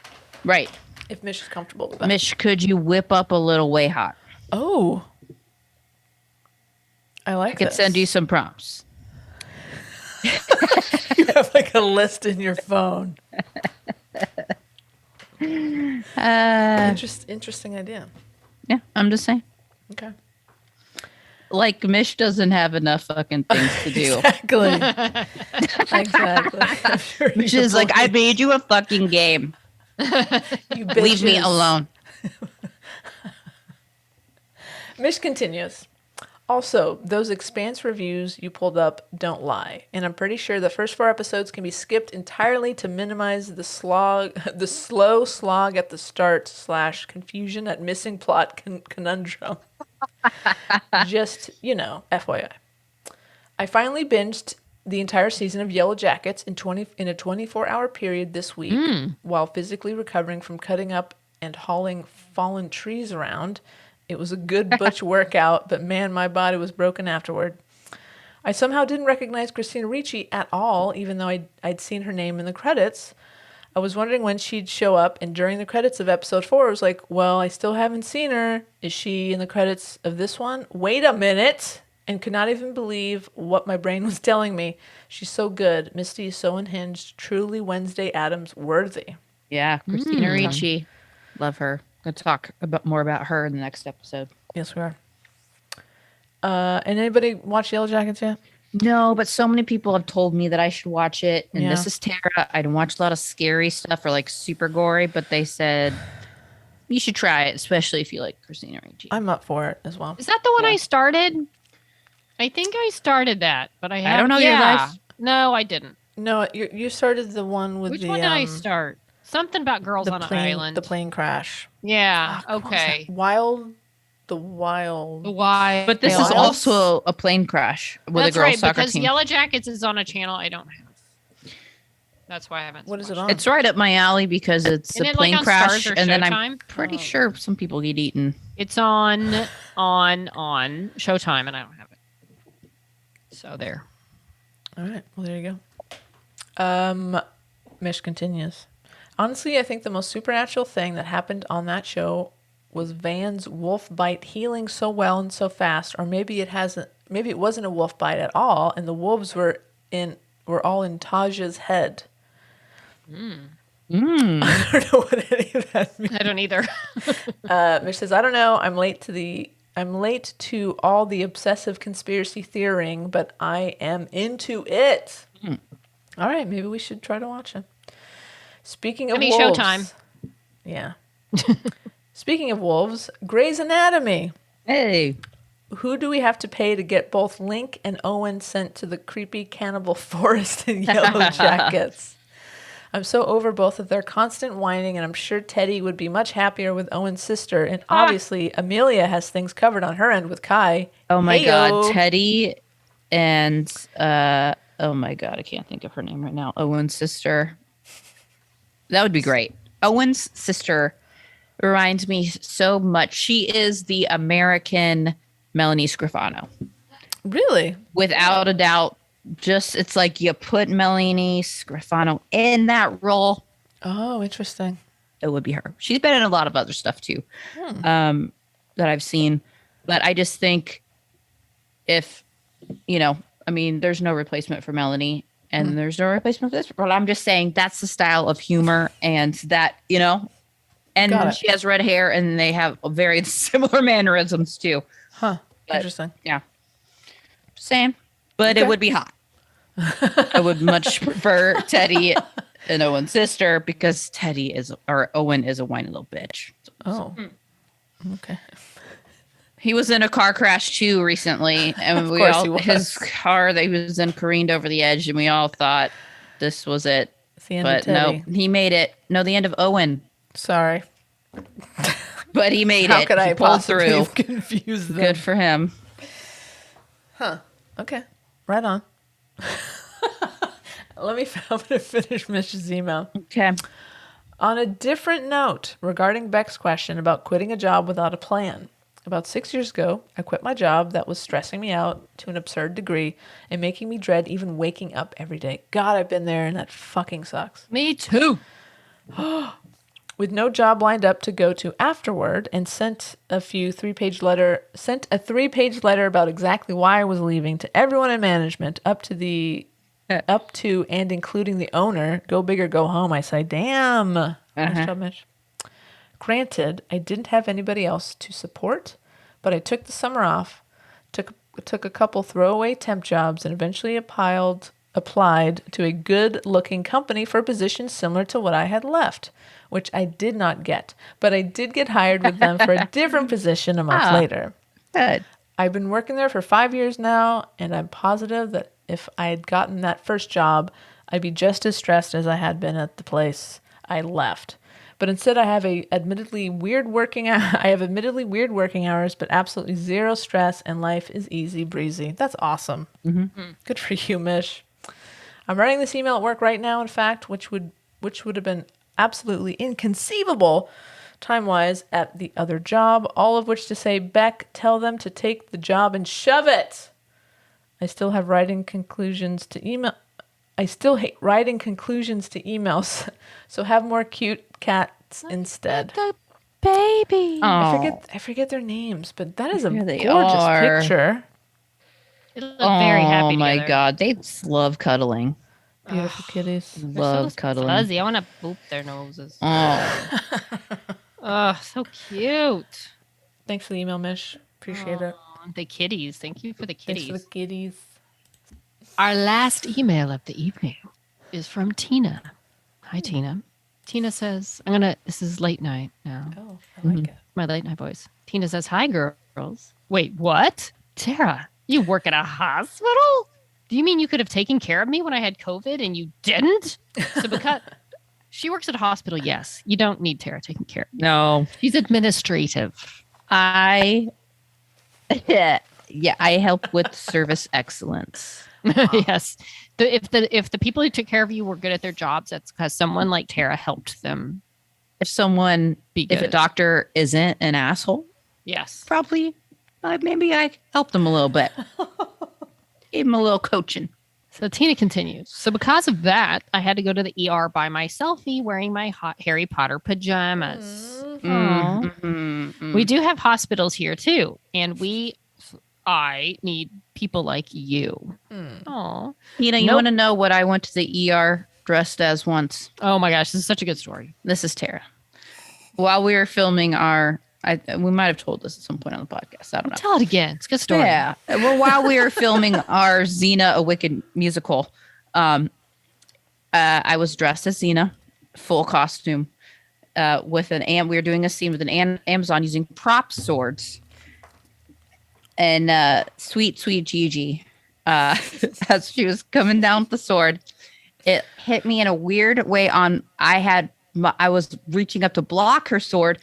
Right. if Mish is comfortable with that. Mitch, could you whip up a little Way Hot? Oh. I like I could send you some prompts. You have like a list in your phone. Interesting idea. Yeah, I'm just saying. Okay. Like, Mish doesn't have enough fucking things to do. Exactly. Exactly. I'm sure Mish you is like, I believe- made you a fucking game. you Leave me bitches. alone. Mish continues. Also, those Expanse reviews you pulled up don't lie, and I'm pretty sure the first 4 episodes can be skipped entirely to minimize the slow slog at the start / confusion at missing plot conundrum. Just, FYI. I finally binged the entire season of Yellow Jackets in a 24-hour period this week while physically recovering from cutting up and hauling fallen trees around. It was a good butch workout, but man, my body was broken afterward. I somehow didn't recognize Christina Ricci at all, even though I'd seen her name in the credits. I was wondering when she'd show up, and during the credits of episode 4, I was like, well, I still haven't seen her. Is she in the credits of this one? Wait a minute! And could not even believe what my brain was telling me. She's so good. Misty is so unhinged. Truly Wednesday Addams worthy. Yeah, Christina Ricci. Love her. Gonna talk more about her in the next episode. Yes, we are. And anybody watch Yellow Jackets yet? No, but so many people have told me that I should watch it. And Yeah. this is Tara. I don't watch a lot of scary stuff or like super gory, but they said you should try it, especially if you like Christina Ricci. I'm up for it as well. Is that the one Yeah. I started? I think I started that, but I don't know your life. No, I didn't. No, you started the one with Which the one did I start? Something about girls the on an plane, island. the plane crash. Yeah. What was Okay. that? The wild. Why? But this They is all- also a plane crash with That's a girls right, soccer because team. Yellow Jackets is on a channel I don't have. That's why I haven't. What is it watched on? It's right up my alley because it's Isn't a it like plane on crash, Stars or and then I'm Showtime? pretty Oh. sure some people get eaten. It's on Showtime, and I don't have it. So there. All right. Well, there you go. Mish continues. Honestly, I think the most supernatural thing that happened on that show was Van's wolf bite healing so well and so fast, or maybe it hasn't. Maybe it wasn't a wolf bite at all, and the wolves were all in Taja's head. I don't know what any of that means. I don't either. Mish says, I don't know. I'm late to all the obsessive conspiracy theorying, but I am into it. All right, maybe we should try to watch it. Speaking of Any wolves, Showtime. Yeah. Speaking of wolves, Grey's Anatomy. Hey, Who do we have to pay to get both Link and Owen sent to the creepy cannibal forest in Yellow Jackets? I'm so over both of their constant whining, and I'm sure Teddy would be much happier with Owen's sister. And obviously, Amelia has things covered on her end with Kai. oh my Heyo. God, Teddy and oh my God, I can't think of her name right now. Owen's sister. That would be great. Owen's sister reminds me so much. She is the American Melanie Scrofano. Really? Without a doubt. Just, it's like you put Melanie Scrofano in that role, Oh, interesting. it would be her. She's been in a lot of other stuff too, that I've seen. But I just think if, there's no replacement for Melanie and there's no replacement for this. But I'm just saying that's the style of humor and that, Got And it. she has red hair, and they have very similar mannerisms too. Huh. But- Interesting. Same, but Okay. it would be hot. I would much prefer Teddy and Owen's sister because Owen is a whiny little bitch. Oh. Okay. He was in a car crash too recently, and Of course he his was. car that he was in careened over the edge, and we all thought this was it. It's the end of But no, Teddy. he made it. No, the end of Owen, Sorry. but he made How it. could He I pulled possibly through. have confused them? Good for him. Okay. Right on. I'm going to finish Mish's email. Okay. On a different note, regarding Beck's question about quitting a job without a plan. About 6 years ago, I quit my job that was stressing me out to an absurd degree and making me dread even waking up every day. God, I've been there and that fucking sucks. Me too. With no job lined up to go to afterward, and sent a 3-page letter about exactly why I was leaving to everyone in management, up to and including the owner. Go big or go home, I say. Damn. Nice job, Mitch. Granted, I didn't have anybody else to support, but I took the summer off, took a couple throwaway temp jobs, and eventually applied to a good-looking company for a position similar to what I had left, which I did not get. But I did get hired with them for a different position a month later. Good. I've been working there for 5 years now, and I'm positive that if I had gotten that first job, I'd be just as stressed as I had been at the place I left. But instead, I have admittedly weird working hours, but absolutely zero stress, and life is easy breezy. That's awesome. Mm-hmm. Good for you, Mish. I'm writing this email at work right now, in fact, which would have been absolutely inconceivable time-wise at the other job. All of which to say, Beck, tell them to take the job and shove it. I still hate writing conclusions to emails, so have more cute cats instead. The baby. Oh, I forget their names, but that is a Here they gorgeous are. picture. They look very happy Oh my together. God, they love cuddling. Beautiful kitties. They're Love so cuddling. fuzzy. I want to boop their noses. Oh, Oh, so cute. Thanks for the email, Mish. Appreciate it. Aw, the kitties. Thank you for the Thanks kitties. for the kitties. Our last email of the evening is from Tina. Hi, Tina. Tina says, this is late night now. Oh, I like it. My late night voice. Tina says, hi, girls. Wait, what? Tara, you work at a hospital? Do you mean you could have taken care of me when I had COVID and you didn't? So because she works at a hospital, yes. You don't need Tara taking care of you. no. She's administrative. I help with service excellence. Yes. If the people who took care of you were good at their jobs, that's because someone like Tara helped them If someone, be good. if a doctor isn't an asshole, Yes. probably maybe I helped them a little bit. Gave them a little coaching. So Tina continues. So because of that, I had to go to the ER by myself, wearing my hot Harry Potter pajamas. Aw. Mm-hmm. We do have hospitals here too, and I need people like you. Aw. Tina, you Nope. want to know what I went to the ER dressed as once? Oh my gosh, this is such a good story. This is Tara. While we were filming we might have told this at some point on the podcast. I don't know. Tell it again. It's a good story. Yeah. Well, while we were filming our Xena a Wicked musical, I was dressed as Xena, full costume, with we were doing a scene with an Amazon using prop swords. And sweet Gigi, as she was coming down with the sword, it hit me in a weird way. I was reaching up to block her sword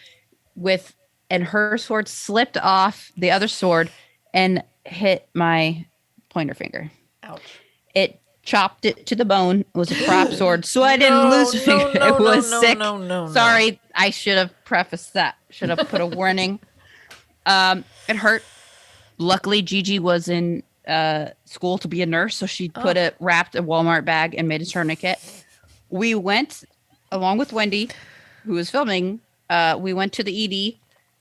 and her sword slipped off the other sword and hit my pointer finger. Ouch. It chopped it to the bone. It was a prop sword, so I didn't lose a finger. It was sick. No. Sorry, I should have prefaced that. Should have put a warning. It hurt. Luckily, Gigi was in school to be a nurse, so she wrapped a Walmart bag and made a tourniquet. We went, along with Wendy, who was filming, we went to the ED,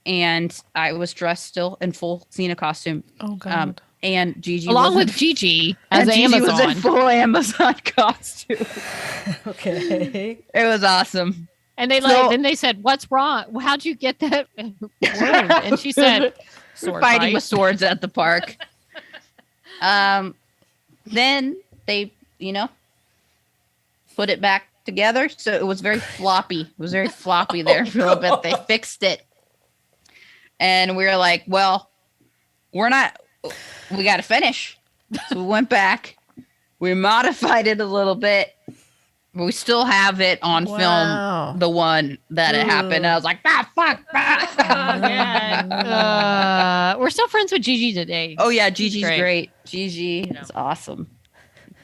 and I was dressed still in full Xena costume. Oh, God. And Gigi Along with Gigi as Gigi was Amazon. in full Amazon costume. Okay. It was awesome. And they then they said, "What's wrong? Well, how'd you get that wound?" And she said, "Sword Fighting fight." with swords at the park. Then they, put it back together. So it was very floppy. It was very floppy there for a little bit. They fixed it. And we were like, well, we got to finish. So we went back. We modified it a little bit. But we still have it on film, the one that it happened. I was like, fuck. We're still friends with Gigi today. Oh, yeah, Gigi's great. Gigi is awesome.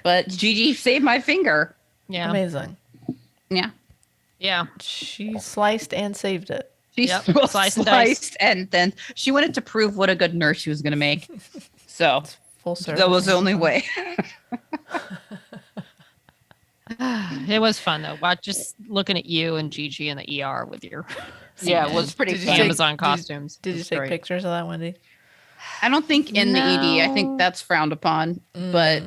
But Gigi saved my finger. Yeah. Amazing. Yeah. Yeah. She sliced and saved it. She sliced and then she wanted to prove what a good nurse she was going to make. So Full service. that was the only way. It was fun though. Just looking at you and Gigi in the ER with your It was pretty Did you fun. take- Amazon costumes. Did you It's take great. pictures of that, Wendy? I don't think in the ED. I think that's frowned upon. But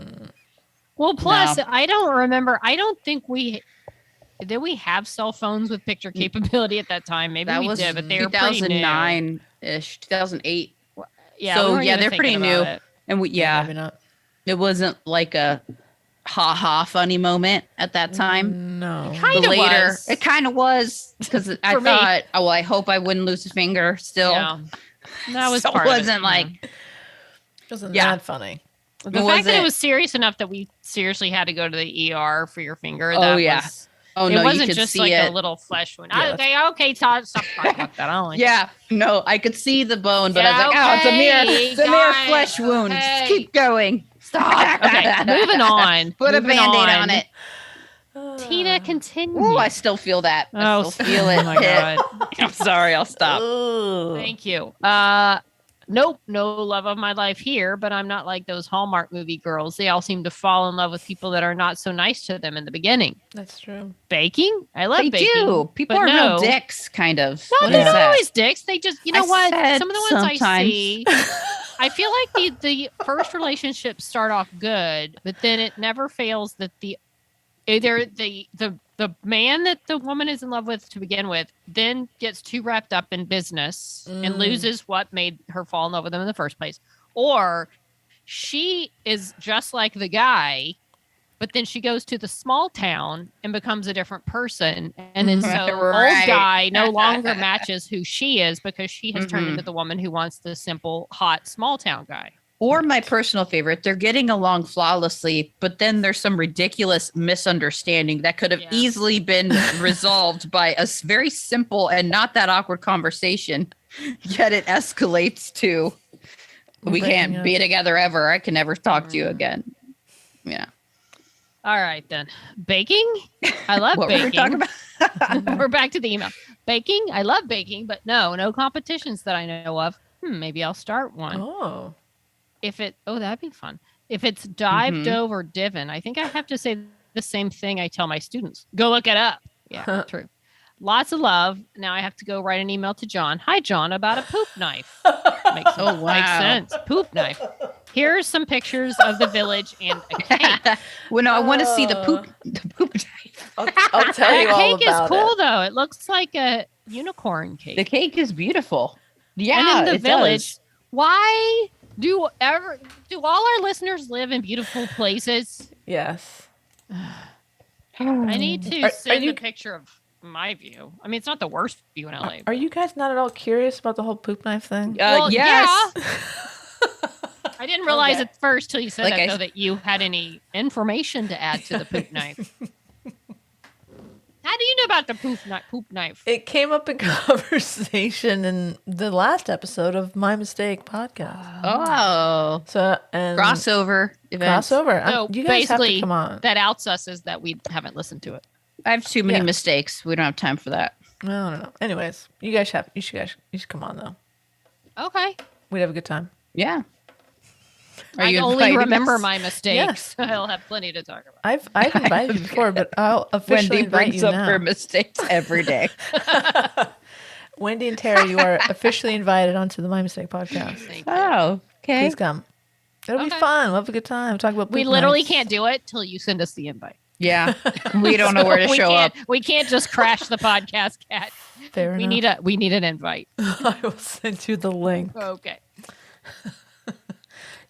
Well, plus No. I don't remember. I don't think did we have cell phones with picture capability at that time. Maybe that we was did, but they were pretty new. 2009-ish, 2008. Yeah, So, we weren't yeah, even they're thinking pretty about new. it. And Maybe not. it wasn't like a ha funny moment at that time. No. Kinda Later, was. it kind of was because I For me. thought, oh, well, I hope I wouldn't lose a finger still. Yeah. That was So part it of wasn't it. like, It wasn't Yeah. that funny. The fact was that it it? was serious enough that we seriously had to go to the ER for your finger. Oh, that yeah. was, oh it no, you wasn't could just see like it. a little flesh wound. Yeah, Okay, Todd, stop talking about that. I don't like Yeah, no, I could see the bone, but Yeah, I was like, oh, okay, it's a mere guys, flesh wound. okay. Just keep going. Stop. Okay, moving on. Put a Moving Band-Aid on it. Tina, continue. Ooh, I still feel that. I Oh, still feel it. oh my God. I'm sorry, I'll stop. Ugh. Thank you. Nope, no love of my life here, but I'm not like those Hallmark movie girls. They all seem to fall in love with people that are not so nice to them in the beginning. That's true. Baking? I love They baking. do. People but are no. real dicks, kind of. No, What they're is not that? always dicks. They just, you know I what? said Some of the ones I sometimes. see, I feel like the first relationships start off good, but then it never fails that either the man that the woman is in love with to begin with then gets too wrapped up in business and loses what made her fall in love with him in the first place, or she is just like the guy, but then she goes to the small town and becomes a different person, and then so Right. old guy no longer matches who she is because she has turned Mhm. into the woman who wants the simple hot small town guy. Or my personal favorite, they're getting along flawlessly, but then there's some ridiculous misunderstanding that could have Yeah. easily been resolved by a very simple and not that awkward conversation. Yet it escalates to, we Breaking can't up. be together ever. I can never talk to you again. Yeah. All right then, baking. I love What were we baking. talking about? We're back to the email. Baking. I love baking, but no competitions that I know of. Maybe I'll start one. Oh. That'd be fun. If it's dive, Mhm. dove, or divin, I think I have to say the same thing I tell my students. Go look it up. Yeah, true. Lots of love. Now I have to go write an email to John. Hi, John, about a poop knife. Makes sense. Poop knife. Here's some pictures of the village and a cake. Well, no, I want to see the poop knife. I'll tell you That all cake is about cool it. though. It looks like a unicorn cake. The cake is beautiful. Yeah, and in the it village, does. why do all our listeners live in beautiful places? Yes. I need to Are send you- a picture of my view. I mean, it's not the worst view in LA. Are you guys not at all curious about the whole poop knife thing? Yes. yeah. I didn't realize Okay. at first till you said Like that, I though, s- that you had any information to add to the poop knife. How do you know about the poop knife? It came up in conversation in the last episode of My Mistake podcast. Oh. So and Crossover events. crossover. So You guys have to basically, come on. that outs us is that we haven't listened to it. I have too many Yeah. mistakes. We don't have time for that. I don't know. Anyways, you should come on though. Okay. We'd have a good time. Yeah. Are I you only inviting remember us? my mistakes. I'll have plenty to talk about. I've invited you before, but I'll officially Wendy invite brings you up now. her mistakes every day. Wendy and Tara, you are officially invited onto the My Mistake podcast. Thank you. Oh, okay. Please come. It'll be Okay. fun. We'll have a good time. Talk about We poop literally knives. can't do it till you send us the invite. Yeah. We don't know where to show up. We can't just crash the podcast, Kat. Fair We enough. need an invite. I will send you the link. Okay.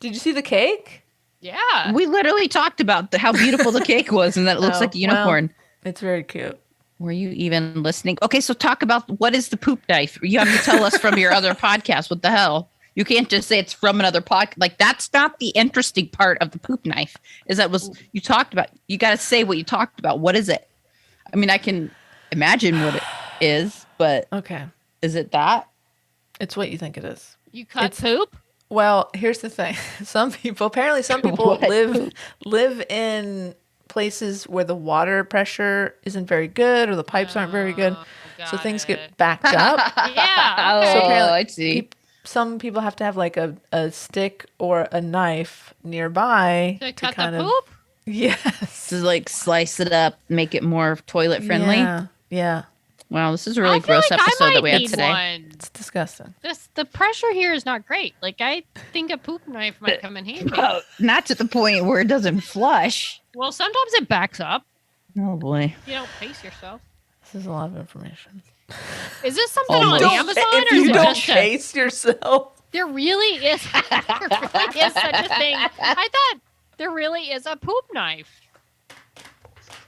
Did you see the cake? Yeah. We literally talked about how beautiful the cake was and that it looks Oh, like a unicorn. Well, it's very cute. Were you even listening? Okay, so talk about what is the poop knife? You have to tell us from your other podcast. What the hell? You can't just say it's from another podcast. Like, that's not the interesting part of the poop knife. Is that was you talked about? You got to say what you talked about. What is it? I mean, I can imagine what it is, but Okay. is it that? It's what you think it is. You cut poop? Well, here's the thing. Some people What? live in places where the water pressure isn't very good or the pipes aren't very good. So things get backed up. Yeah. Oh, Okay. apparently I see. Some people have to have like a stick or a knife nearby To cut kind the of. poop? Yes. To like slice it up, make it more toilet friendly. Yeah. Yeah. Wow, this is a really I feel gross like I episode that might we had need today. one. It's disgusting. The pressure here is not great. Like, I think a poop knife might come in handy. Oh, not to the point where it doesn't flush. Well, sometimes it backs up. Oh boy. You don't pace yourself. This is a lot of information. Is this something Almost. on Amazon If or is you it don't just chase yourself. there really is there really is such a thing? I thought there really is a poop knife.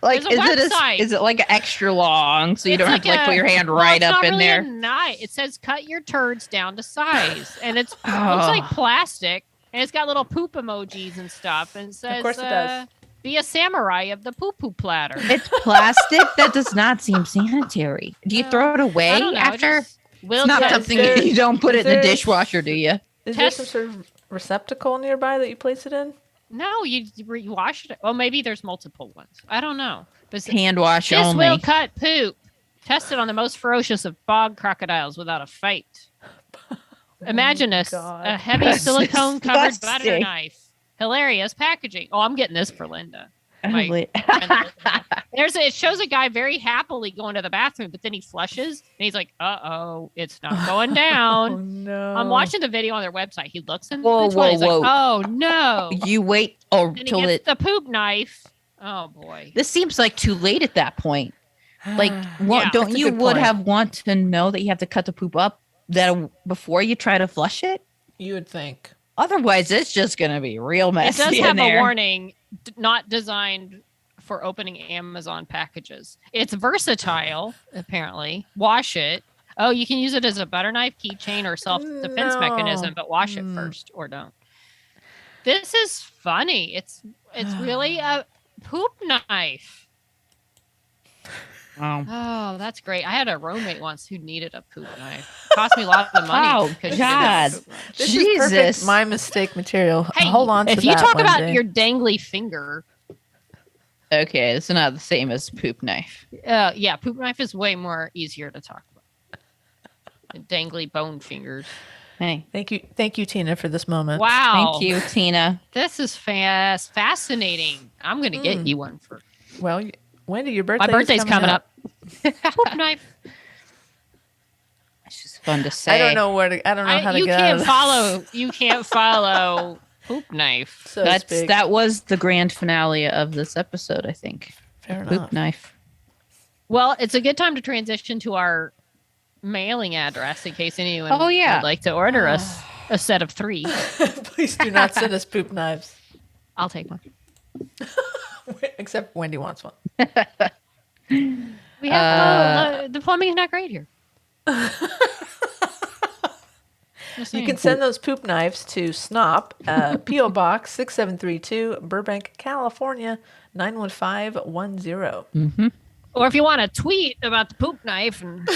Like, There's a website. is it like extra long so you It's don't have to like put your hand well, right it's up not in really there? A knife. It says cut your turds down to size, and it looks Oh. like plastic, and it's got little poop emojis and stuff, and it says, course it does. "Be a samurai of the poo poo platter." It's plastic. That does not seem sanitary. Do you Well, throw it away I don't know, after? We'll It's not test something there- you don't put is it in the there- dishwasher, do you? Is there Test- some sort of receptacle nearby that you place it in? No, you wash it. Well, maybe there's multiple ones. I don't know. But Hand wash this only. will cut poop. Tested on the most ferocious of bog crocodiles without a fight. Imagine a God. heavy That's silicone covered butter disgusting. knife. Hilarious packaging. Oh, I'm getting this for Linda. My Holy- friend Linda. It shows a guy very happily going to the bathroom, but then he flushes and he's like, "Uh-oh, it's not going Oh down." no. I'm watching the video on their website. He looks in Whoa, the toilet. He's whoa, like, "Oh no!" You wait And he till gets it. the poop knife. Oh boy. This seems like too late at that point. Like, Yeah, don't that's a you good would point. have want to know that you have to cut the poop up before you try to flush it? You would think. Otherwise, it's just gonna be real It messy does in have a there. warning, not designed for opening Amazon packages. It's versatile, apparently. Wash it. Oh, you can use it as a butter knife, keychain, or self-defense No. mechanism, but wash it first or don't. This is funny. It's really a poop knife. Wow. Oh, that's great. I had a roommate once who needed a poop knife. It cost me a lot of money. Oh, because she God. needed a poop knife. This is Jesus. perfect my mistake material. Hey, Hold on to if that you talk one about day. your dangly finger, Okay, it's not the same as poop knife. yeah, poop knife is way more easier to talk about. Dangly bone fingers. Hey, Thank you, Tina, for this moment. Wow. thank you, Tina. This is fascinating. I'm going to get you one for Well, Wendy, your my birthday. birthday's coming up. Poop knife. It's just fun to say. I don't know I don't know how to You get out of can't you can't follow poop knife. so to speak. That was the grand finale of this episode, I think. Fair Poop enough. knife. Well, it's a good time to transition to our mailing address in case anyone Oh, yeah. would like to order us a set of 3. Please do not send us poop knives. I'll take one. Except Wendy wants one. We have the plumbing's not great here. Just You saying. can send those poop knives to Snop, P.O. Box 6732, Burbank, California, 91510. Or if you want to tweet about the poop knife and,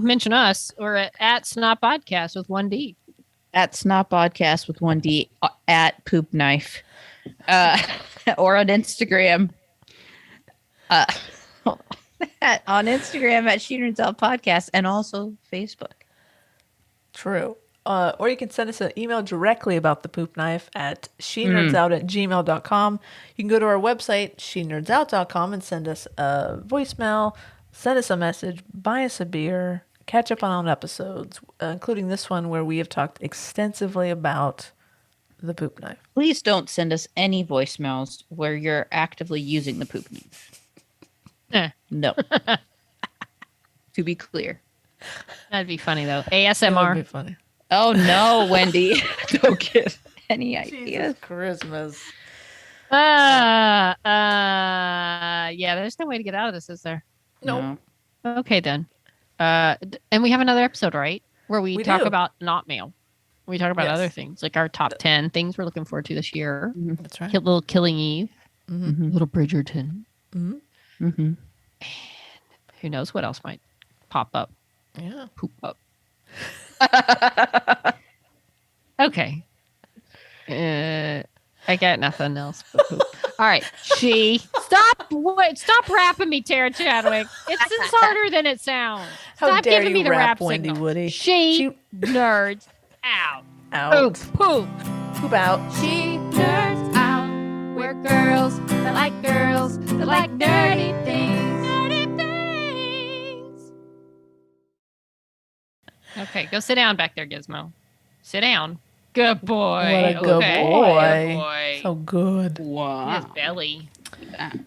mention us, or at Snot Podcast with 1D. At Snot Podcast with 1D, at Poop Knife. Or on Instagram. On Instagram at She Nerds Out Podcast and also Facebook. True. Or you can send us an email directly about the poop knife at shenerdsOut@gmail.com. You can go to our website, shenerdsOut.com, and send us a voicemail, send us a message, buy us a beer, catch up on episodes, including this one where we have talked extensively about the poop knife. Please don't send us any voicemails where you're actively using the poop knife. No. To be clear. That'd be funny though. That would ASMR. be funny. Oh no, Wendy. Don't give any Jesus ideas. Christmas. Yeah, there's no way to get out of this, is there? Nope. No. Okay then. And we have another episode, right? Where we talk do. about not mail. We talk about Yes. other things, like our top 10 things we're looking forward to this year. That's right. Little Killing Eve, Mm-hmm. Little Bridgerton. Mm-hmm. Mm-hmm. Who knows what else might pop up, Yeah. poop up. Okay. I got nothing else but poop. All right. Stop rapping me, Tara Chadwick. It's harder than it sounds. How Stop dare giving you me the rap, rap Wendy signal. Woody? She nerds out. Out. Poop. Poop out. She nerds out. We're girls that like nerdy things. Nerdy things. Okay, go sit down back there, Gizmo. Sit down. Good boy. What a good Okay. boy. Good boy. So good. Wow. His belly. Look at that.